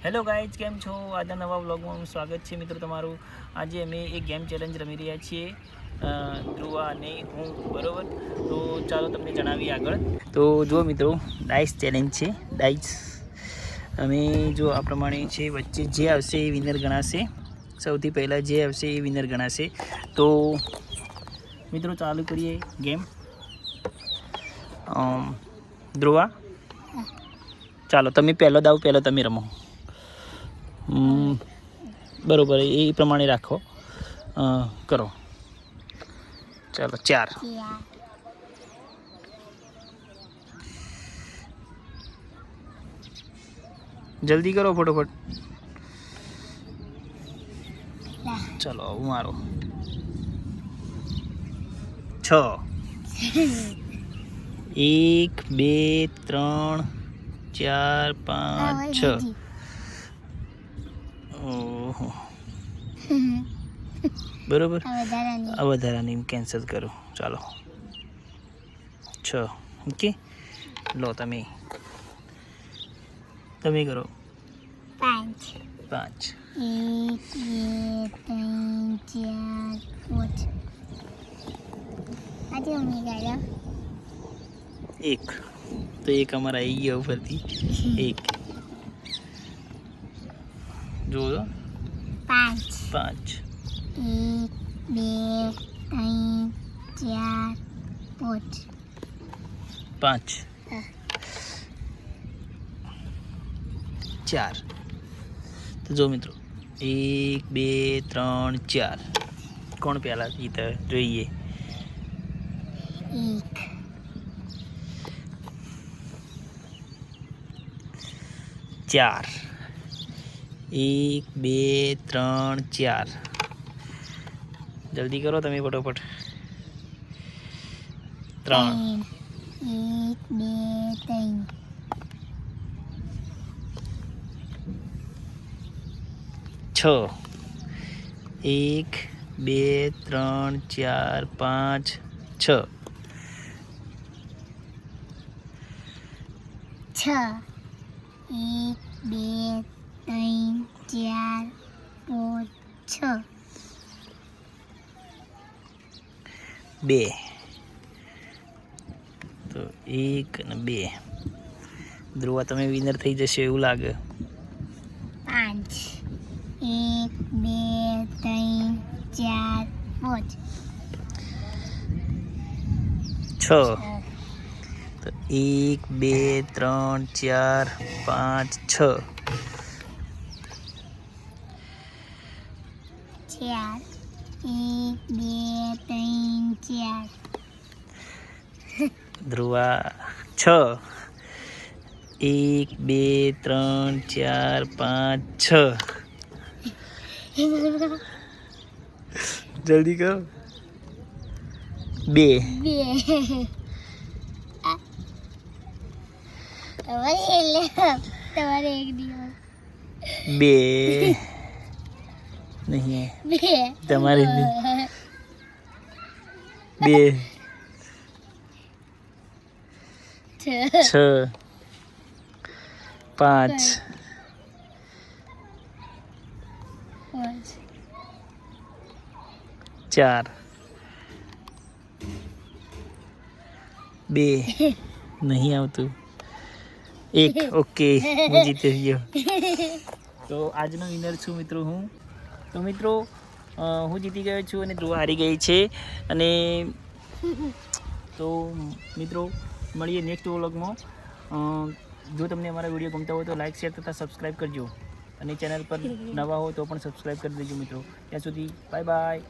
Hello guys, કેમ છો? આજના નવા વ્લોગમાં સ્વાગત છે મિત્રો તમારું. આજે અમે એક ગેમ ચેલેન્જ રમી રહ્યા છીએ, ધ્રુવા અને હું, બરાબર? તો ચાલો તમને જણાવીએ આગળ. તો જુઓ મિત્રો, ડાઇસ ચેલેન્જ છે. ડાઇસ અમે જો આ પ્રમાણે છે, વચ્ચે જે આવશે એ વિનર ગણાશે. સૌથી પહેલાં જે આવશે એ વિનર ગણાશે. તો મિત્રો ચાલુ કરીએ ગેમ. ધ્રુવા, ચાલો તમે પહેલો દાવ પહેલો તમે રમો. બરોબર, એ પ્રમાણે રાખો. કરો. ચાલો 4. જલ્દી કરો ફટોફટ. ચાલો હું મારો 6. 1 2 3 4 5 6. ઓહો, બરોબર. આ વધારાની કેન્સલ કરો. ચાલો 6. ઓકે, લો તમે કરો 5. 5. 1 2 3 4 5. આજે ઉમી ગયા 1. તો 1 અમારા આવી ગયા ઉપરથી. 1 જો 5. 5. 1 2 3 4 5. 5 4. તો જો મિત્રો 1 2 3 4. કોણ પહેલા જીતે જોઈએ. 1 4. 1 2 3 4. જલ્દી કરો તમે ફટોફટ. 3. 1 2 3 6. 1 2 3 4 5 6. 6 1 2 3 4 5 6. 2. તો 1 અને 2. ધ્રુવા તમે વિનર થઈ જશે એવું લાગે. 5 1 2 3 4 5 6. તો 1 2 3 4 5 6. 4 1 2 3 4. ધ્રુવા 6. 1 2 3 4 5 6. જલ્દી કરો. 2. તમારે એક દિવસ 2 નહીં, તમારે 2 6 5 4 2 નહીં આવતું. 1. ઓકે, હું જીતી ગયો. તો આજનો વિનર છું મિત્રો હું. તો મિત્રો હું જીતી ગયો છું અને ધ્રુવા હારી ગઈ છે. અને તો મિત્રો મળીએ નેક્સ્ટ વ્લોગમાં. જો તમને અમારા વિડીયો ગમતા હોય તો લાઇક શેર તથા સબસ્ક્રાઈબ કરજો. અને ચેનલ પર નવા હો તો પણ સબસ્ક્રાઈબ કરી દેજો મિત્રો. ત્યાં સુધી બાય બાય.